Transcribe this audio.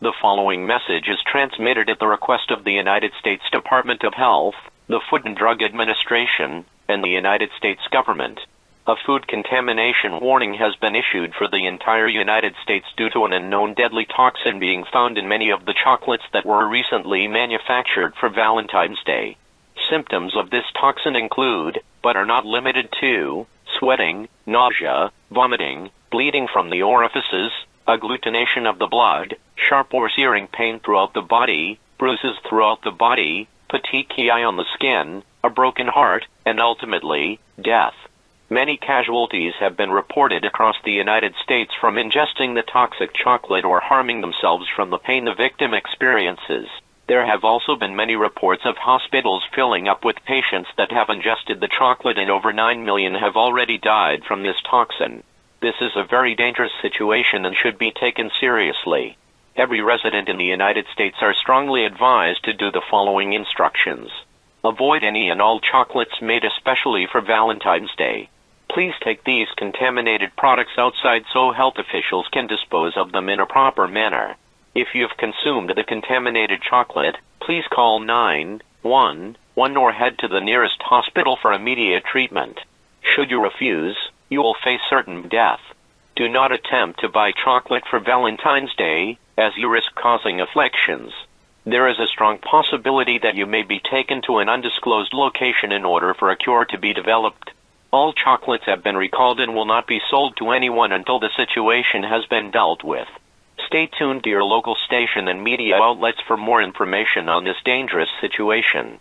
The following message is transmitted at the request of the United States Department of Health, the Food and Drug Administration, and the United States government. A food contamination warning has been issued for the entire United States due to an unknown deadly toxin being found in many of the chocolates that were recently manufactured for Valentine's Day. Symptoms of this toxin include, but are not limited to, sweating, nausea, vomiting, bleeding from the orifices, agglutination of the blood, sharp or searing pain throughout the body, bruises throughout the body, petechiae on the skin, a broken heart, and ultimately, death. Many casualties have been reported across the United States from ingesting the toxic chocolate or harming themselves from the pain the victim experiences. There have also been many reports of hospitals filling up with patients that have ingested the chocolate, and over 9 million have already died from this toxin. This is a very dangerous situation and should be taken seriously. Every resident in the United States are strongly advised to do the following instructions. Avoid any and all chocolates made especially for Valentine's Day. Please take these contaminated products outside so health officials can dispose of them in a proper manner. If you've consumed the contaminated chocolate, please call 911 or head to the nearest hospital for immediate treatment. Should you refuse, you will face certain death. Do not attempt to buy chocolate for Valentine's Day, as you risk causing afflictions. There is a strong possibility that you may be taken to an undisclosed location in order for a cure to be developed. All chocolates have been recalled and will not be sold to anyone until the situation has been dealt with. Stay tuned to your local station and media outlets for more information on this dangerous situation.